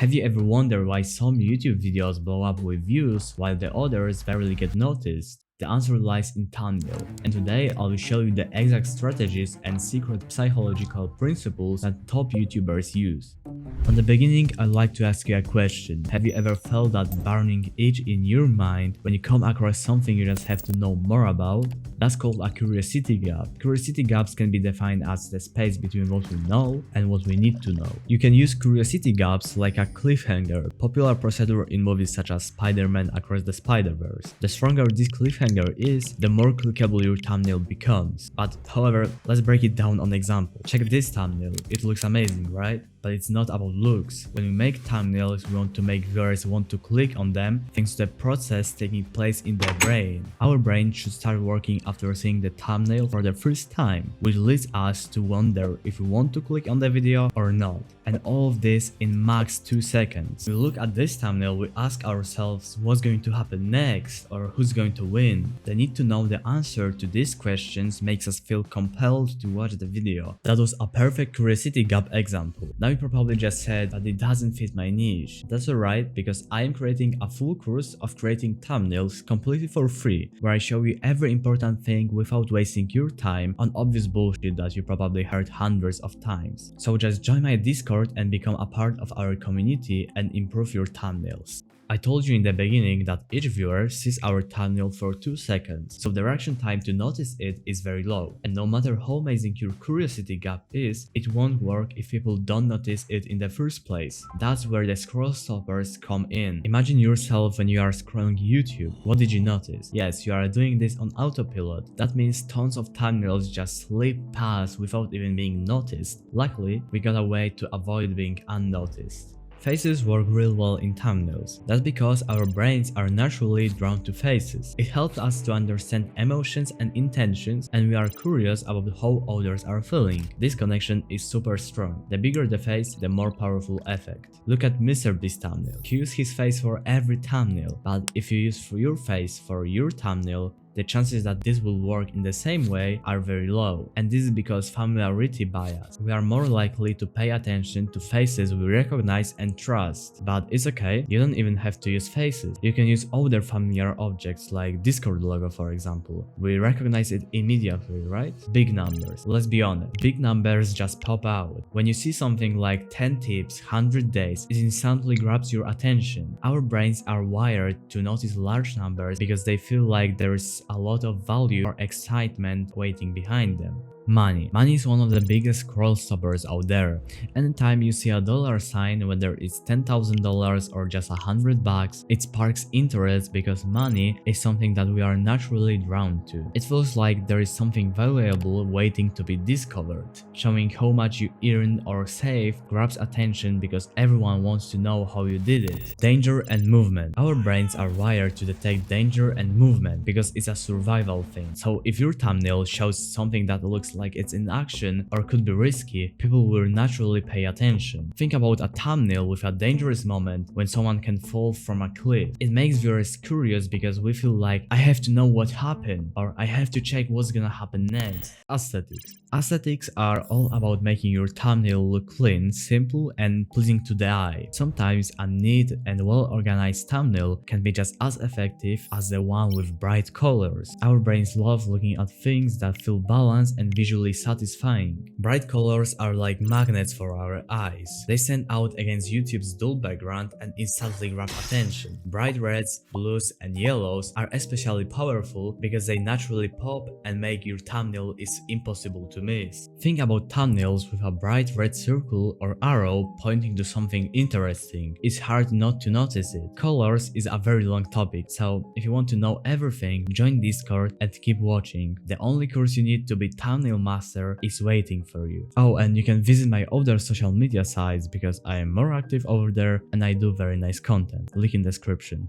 Have you ever wondered why some YouTube videos blow up with views while the others barely get noticed? The answer lies in thumbnail, and today I will show you the exact strategies and secret psychological principles that top YouTubers use. From the beginning, I'd like to ask you a question. Have you ever felt that burning itch in your mind when you come across something you just have to know more about? That's called a curiosity gap. Curiosity gaps can be defined as the space between what we know and what we need to know. You can use curiosity gaps like a cliffhanger, popular procedure in movies such as Spider-Man Across the Spider-Verse. The stronger this cliffhanger is, the more clickable your thumbnail becomes. But however, let's break it down on an example. Check this thumbnail. It looks amazing, right? But it's not about looks. When we make thumbnails, we want to make viewers want to click on them thanks to the process taking place in their brain. Our brain should start working after seeing the thumbnail for the first time, which leads us to wonder if we want to click on the video or not. And all of this in max 2 seconds. We look at this thumbnail, we ask ourselves what's going to happen next or who's going to win. The need to know the answer to these questions makes us feel compelled to watch the video. That was a perfect curiosity gap example. Now you probably just said that it doesn't fit my niche. That's alright, because I am creating a full course of creating thumbnails completely for free, where I show you every important thing without wasting your time on obvious bullshit that you probably heard hundreds of times. So just join my Discord and become a part of our community and improve your thumbnails. I told you in the beginning that each viewer sees our thumbnail for 2 seconds, so the reaction time to notice it is very low. And no matter how amazing your curiosity gap is, it won't work if people don't notice it in the first place. That's where the scroll stoppers come in. Imagine yourself when you are scrolling YouTube. What did you notice? Yes, you are doing this on autopilot. That means tons of thumbnails just slip past without even being noticed. Luckily, we got a way to avoid being unnoticed. Faces work real well in thumbnails. That's because our brains are naturally drawn to faces. It helps us to understand emotions and intentions, and we are curious about how others are feeling. This connection is super strong. The bigger the face, the more powerful effect. Look at Mr. Beast thumbnail. He uses his face for every thumbnail, but if you use your face for your thumbnail, the chances that this will work in the same way are very low, and this is because familiarity bias. We are more likely to pay attention to faces we recognize and trust. But it's okay, you don't even have to use faces. You can use other familiar objects like Discord logo, for example. We recognize it immediately, right? Big numbers. Let's be honest, big numbers just pop out. When you see something like 10 tips, 100 days, it instantly grabs your attention. Our brains are wired to notice large numbers because they feel like there's a lot of value or excitement waiting behind them. Money. Money is one of the biggest scroll stoppers out there. Anytime you see a dollar sign, whether it's $10,000 or just $100, it sparks interest because money is something that we are naturally drawn to. It feels like there is something valuable waiting to be discovered. Showing how much you earn or save grabs attention because everyone wants to know how you did it. Danger and movement. Our brains are wired to detect danger and movement because it's a survival thing. So if your thumbnail shows something that looks like it's in action or could be risky, people will naturally pay attention. Think about a thumbnail with a dangerous moment when someone can fall from a cliff. It makes viewers curious because we feel like I have to know what happened or I have to check what's gonna happen next. Aesthetics. Aesthetics are all about making your thumbnail look clean, simple, and pleasing to the eye. Sometimes a neat and well-organized thumbnail can be just as effective as the one with bright colors. Our brains love looking at things that feel balanced and visually satisfying. Bright colors are like magnets for our eyes. They stand out against YouTube's dull background and instantly grab attention. Bright reds, blues, and yellows are especially powerful because they naturally pop and make your thumbnail is impossible to miss. Think about thumbnails with a bright red circle or arrow pointing to something interesting. It's hard not to notice it. Colors is a very long topic, so if you want to know everything, join Discord and keep watching. The only course you need to be thumbnail master is waiting for you. Oh, and you can visit my other social media sites because I am more active over there and I do very nice content. Link in description.